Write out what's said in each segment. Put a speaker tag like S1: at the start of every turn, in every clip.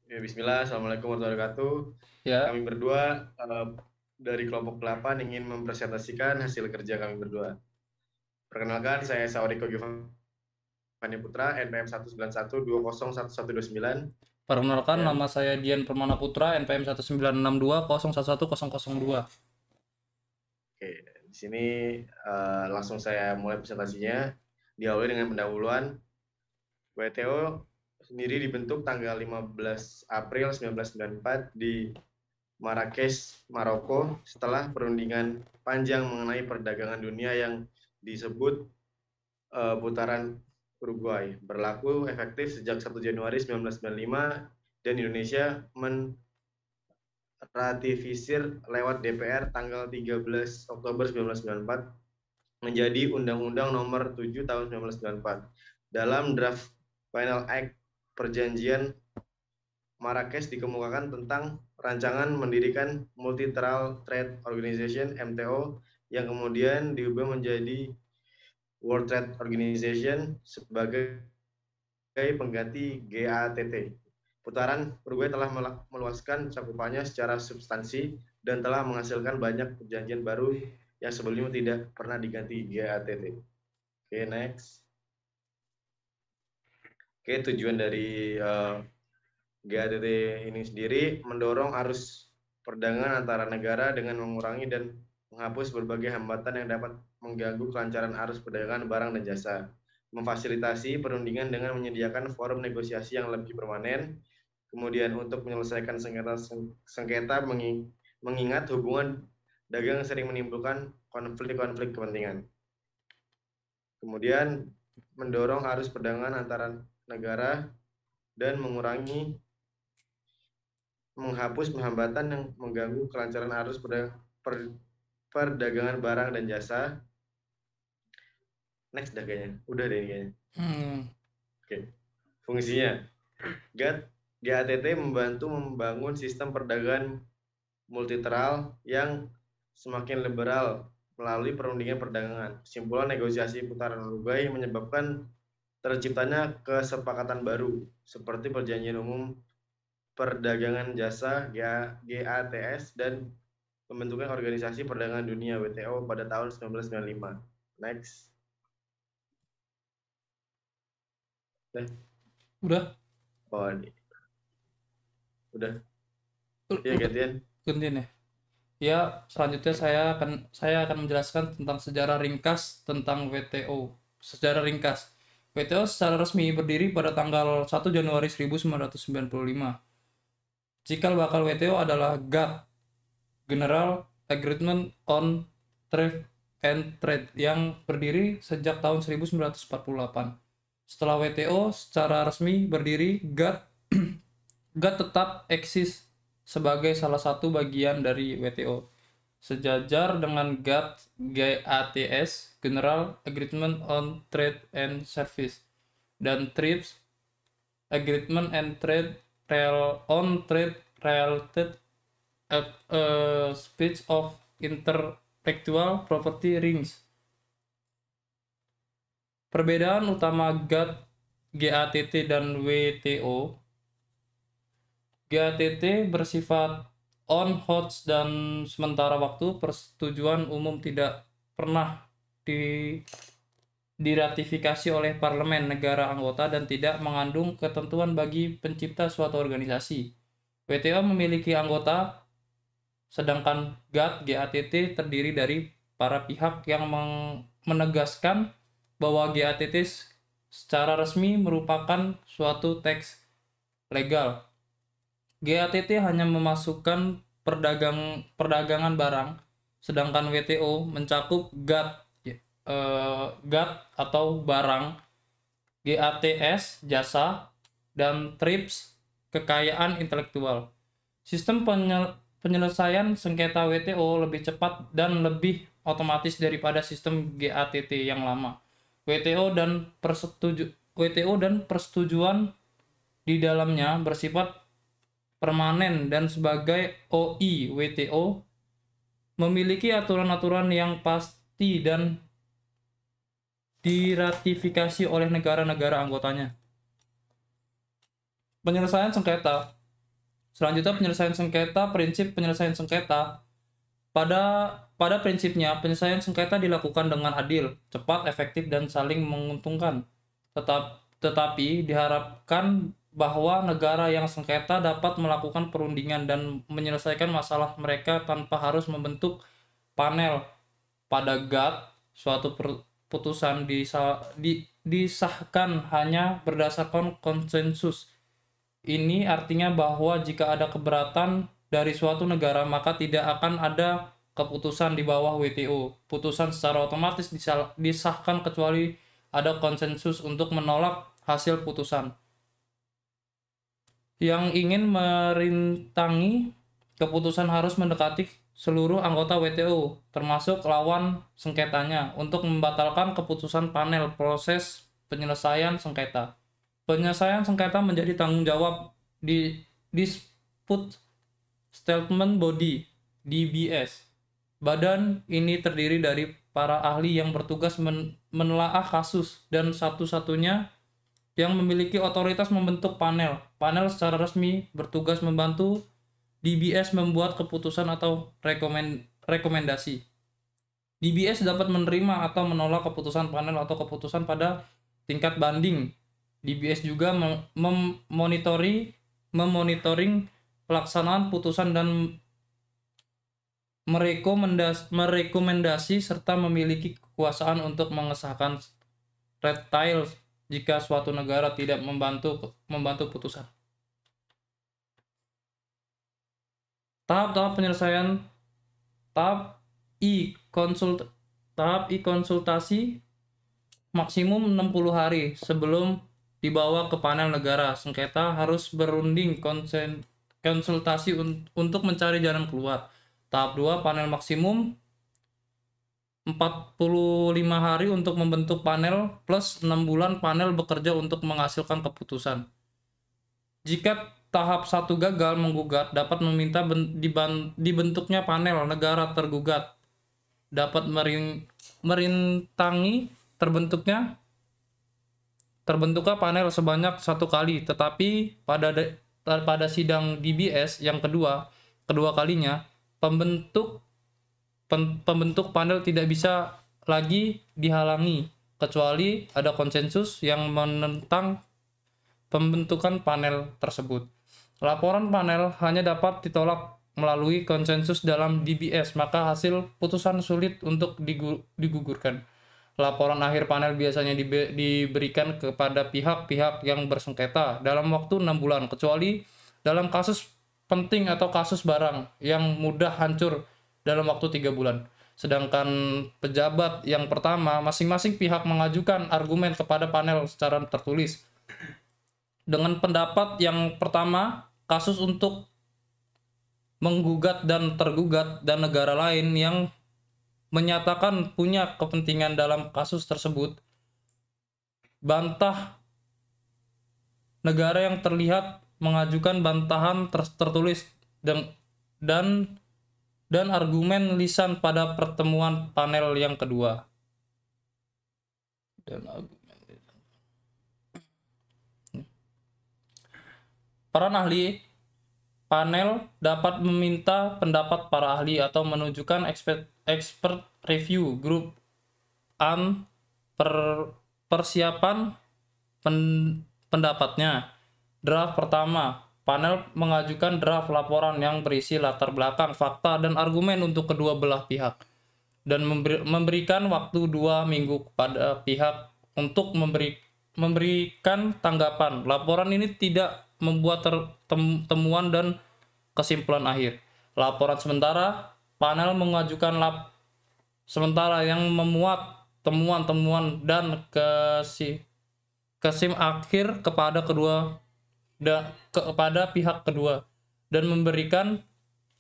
S1: Ya, Bismillah, Assalamualaikum warahmatullahi wabarakatuh.
S2: Ya,
S1: Kami berdua dari kelompok 8 ingin mempresentasikan hasil kerja kami berdua. Perkenalkan, saya Sauriko Giovanni Putra, NPM 191201129.
S2: perkenalkan
S1: Ya,
S2: nama saya Dian Permana Putra, NPM 19620110102.
S1: oke. Di sini langsung saya mulai presentasinya. Diawali dengan pendahuluan. WTO sendiri dibentuk tanggal 15 April 1994 di Marrakesh, Maroko, setelah perundingan panjang mengenai perdagangan dunia yang disebut putaran Uruguay, berlaku efektif sejak 1 Januari 1995 dan Indonesia meratifikasi lewat DPR tanggal 13 Oktober 1994 menjadi Undang-Undang Nomor 7 Tahun 1994. Dalam draft Final Act Perjanjian Marrakesh dikemukakan tentang rancangan mendirikan Multilateral Trade Organization (MTO) yang kemudian diubah menjadi World Trade Organization sebagai pengganti GATT. Putaran Uruguay telah meluaskan cakupannya secara substansi dan telah menghasilkan banyak perjanjian baru yang sebelumnya tidak pernah diganti GATT. Oke, next. Oke, tujuan dari GATT ini sendiri mendorong arus perdagangan antara negara dengan mengurangi dan menghapus berbagai hambatan yang dapat mengganggu kelancaran arus perdagangan barang dan jasa, memfasilitasi perundingan dengan menyediakan forum negosiasi yang lebih permanen, kemudian untuk menyelesaikan sengketa mengingat hubungan dagang sering menimbulkan konflik-konflik kepentingan. Kemudian mendorong arus perdagangan antara negara dan menghapus hambatan yang mengganggu kelancaran arus perdagangan barang dan jasa. Next dah kayaknya. Udah deh kayaknya.
S2: Hmm,
S1: Oke. Fungsinya. GATT membantu membangun sistem perdagangan multilateral yang semakin liberal melalui perundingan perdagangan. Kesimpulan negosiasi putaran Uruguay menyebabkan terciptanya kesepakatan baru seperti perjanjian umum perdagangan jasa GATS dan pembentukan Organisasi Perdagangan Dunia WTO pada tahun 1995. Next.
S2: udah,
S1: Oh, ini. Udah. Ya,
S2: udah,
S1: gantian.
S2: gantian ya. Ya, selanjutnya saya akan menjelaskan tentang sejarah ringkas tentang WTO. Sejarah ringkas. WTO secara resmi berdiri pada tanggal 1 Januari 1995. Cikal bakal WTO adalah GATT, General Agreement on Trade and Trade, yang berdiri sejak tahun 1948. Setelah WTO secara resmi berdiri, GATT tetap eksis sebagai salah satu bagian dari WTO. Sejajar dengan GATT, GATS, General Agreement on Trade and Service, dan TRIPS, Agreement and Trade on Trade Related Speech of Intellectual Property Rings. Perbedaan utama GATT dan WTO. GATT bersifat on-hold dan sementara waktu. Persetujuan umum tidak pernah di diratifikasi oleh parlemen negara anggota dan tidak mengandung ketentuan bagi pencipta suatu organisasi. WTO memiliki anggota, sedangkan GATT terdiri dari para pihak yang menegaskan bahwa GATT secara resmi merupakan suatu teks legal. GATT hanya memasukkan perdagangan barang, sedangkan WTO mencakup GATT atau barang, GATS jasa, dan TRIPS kekayaan intelektual. Sistem penyelesaian sengketa WTO lebih cepat dan lebih otomatis daripada sistem GATT yang lama. WTO dan persetujuan di dalamnya bersifat permanen, dan sebagai OI, WTO memiliki aturan-aturan yang pasti dan diratifikasi oleh negara-negara anggotanya. Penyelesaian sengketa. Selanjutnya penyelesaian sengketa, prinsip penyelesaian sengketa. Pada prinsipnya, penyelesaian sengketa dilakukan dengan adil, cepat, efektif, dan saling menguntungkan. Tetapi diharapkan bahwa negara yang sengketa dapat melakukan perundingan dan menyelesaikan masalah mereka tanpa harus membentuk panel. Pada GATT, suatu putusan disahkan hanya berdasarkan konsensus. Ini artinya bahwa jika ada keberatan dari suatu negara, maka tidak akan ada keputusan di bawah WTO. Putusan secara otomatis disahkan kecuali ada konsensus untuk menolak hasil putusan. Yang ingin merintangi keputusan harus mendekati seluruh anggota WTO, termasuk lawan sengketanya, untuk membatalkan keputusan panel proses penyelesaian sengketa. Penyelesaian sengketa menjadi tanggung jawab di Dispute Settlement Body (DBS). Badan ini terdiri dari para ahli yang bertugas menelaah kasus dan satu-satunya yang memiliki otoritas membentuk panel. Panel secara resmi bertugas membantu DBS membuat keputusan atau rekomendasi. DBS dapat menerima atau menolak keputusan panel atau keputusan pada tingkat banding. DBS juga memonitoring pelaksanaan putusan dan merekomendasi serta memiliki kekuasaan untuk mengesahkan retitle jika suatu negara tidak membantu putusan. Tahap penyelesaian. Tahap konsultasi maksimum 60 hari sebelum dibawa ke panel negara sengketa harus berunding konsultasi untuk mencari jalan keluar. Tahap 2, panel maksimum 45 hari untuk membentuk panel plus 6 bulan panel bekerja untuk menghasilkan keputusan. Jika tahap 1 gagal, menggugat dapat meminta dibentuknya panel. Negara tergugat dapat merintangi terbentuknya panel sebanyak 1 kali, tetapi pada sidang DBS yang kedua kalinya pembentuk panel tidak bisa lagi dihalangi kecuali ada konsensus yang menentang pembentukan panel tersebut. Laporan panel hanya dapat ditolak melalui konsensus dalam DBS, maka hasil putusan sulit untuk digugurkan. Laporan akhir panel biasanya diberikan kepada pihak-pihak yang bersengketa dalam waktu 6 bulan, kecuali dalam kasus penting atau kasus barang yang mudah hancur dalam waktu 3 bulan. Sedangkan pejabat yang pertama, masing-masing pihak mengajukan argumen kepada panel secara tertulis. Dengan pendapat yang pertama, kasus untuk menggugat dan tergugat dan negara lain yang menyatakan punya kepentingan dalam kasus tersebut, bantah negara yang terlihat mengajukan bantahan tertulis dan argumen lisan pada pertemuan panel yang kedua. Peran ahli. Panel dapat meminta pendapat para ahli atau menunjukkan expert review group persiapan pendapatnya. Draft pertama, panel mengajukan draft laporan yang berisi latar belakang, fakta, dan argumen untuk kedua belah pihak dan memberikan waktu 2 minggu kepada pihak untuk memberikan tanggapan. Laporan ini tidak membuat temuan dan kesimpulan akhir. Laporan sementara, panel mengajukan sementara yang memuat temuan-temuan dan kesim akhir kepada pihak kedua dan memberikan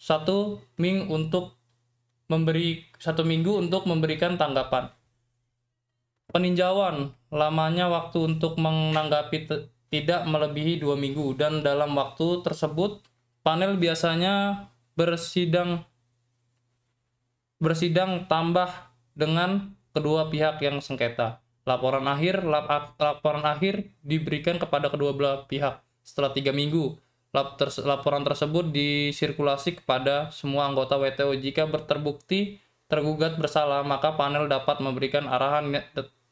S2: 1 minggu untuk memberikan tanggapan. Peninjauan, lamanya waktu untuk menanggapi tidak melebihi 2 minggu, dan dalam waktu tersebut panel biasanya bersidang tambah dengan kedua pihak yang sengketa. Laporan akhir diberikan kepada kedua belah pihak setelah 3 minggu. Laporan tersebut disirkulasi kepada semua anggota WTO. Jika terbukti tergugat bersalah, maka panel dapat memberikan arahan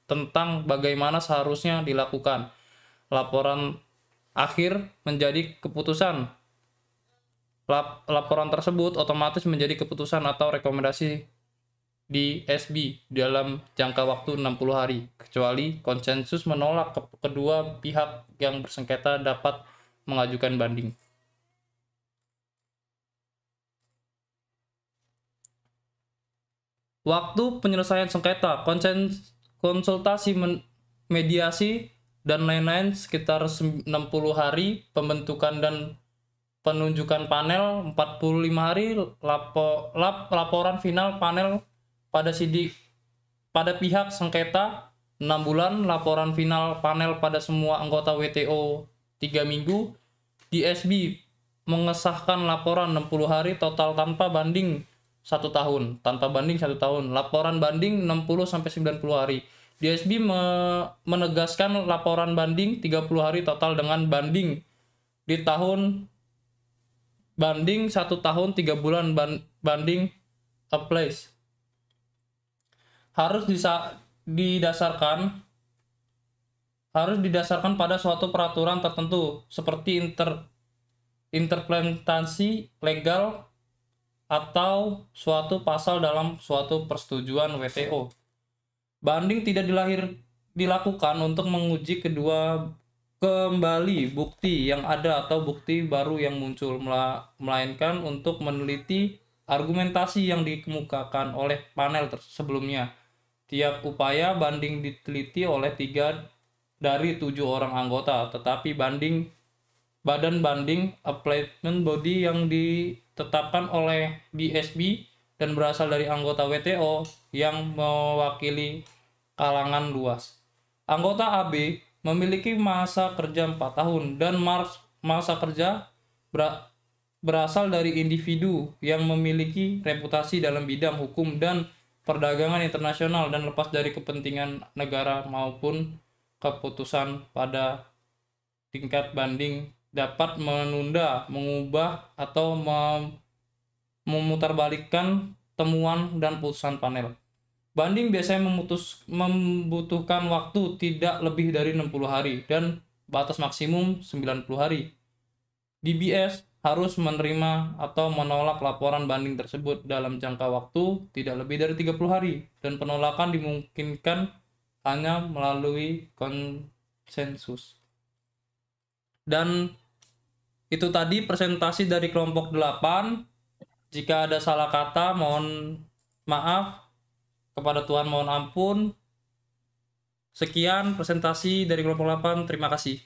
S2: tentang bagaimana seharusnya dilakukan. Laporan akhir menjadi keputusan. Laporan tersebut otomatis menjadi keputusan atau rekomendasi di SB dalam jangka waktu 60 hari, kecuali konsensus menolak. Kedua pihak yang bersengketa dapat mengajukan banding. Waktu penyelesaian sengketa, konsultasi, mediasi, dan lain-lain sekitar 60 hari. Pembentukan dan penunjukan panel 45 hari. Laporan final panel pada pihak sengketa 6 bulan. Laporan final panel pada semua anggota WTO 3 minggu. DSB mengesahkan laporan 60 hari total tanpa banding 1 tahun. Laporan banding 60-90 hari. DSB menegaskan laporan banding 30 hari total dengan banding di tahun, banding 1 tahun 3 bulan, banding applies. Harus didasarkan pada suatu peraturan tertentu seperti interpretasi legal atau suatu pasal dalam suatu persetujuan WTO. Banding tidak dilakukan untuk menguji kembali bukti yang ada atau bukti baru yang muncul, melainkan untuk meneliti argumentasi yang dikemukakan oleh panel sebelumnya. Tiap upaya banding diteliti oleh 3 dari 7 orang anggota, tetapi badan banding appealment body yang ditetapkan oleh DSB dan berasal dari anggota WTO yang mewakili kalangan luas. Anggota AB memiliki masa kerja 4 tahun dan masa kerja berasal dari individu yang memiliki reputasi dalam bidang hukum dan perdagangan internasional dan lepas dari kepentingan negara maupun keputusan pada tingkat banding dapat menunda, mengubah, atau memutarbalikkan temuan dan putusan panel. Banding biasanya membutuhkan waktu tidak lebih dari 60 hari dan batas maksimum 90 hari. DBS harus menerima atau menolak laporan banding tersebut dalam jangka waktu tidak lebih dari 30 hari dan penolakan dimungkinkan hanya melalui konsensus. Dan itu tadi presentasi dari kelompok 8. Jika ada salah kata mohon maaf. Kepada Tuhan mohon ampun. Sekian presentasi dari kelompok 8. Terima kasih.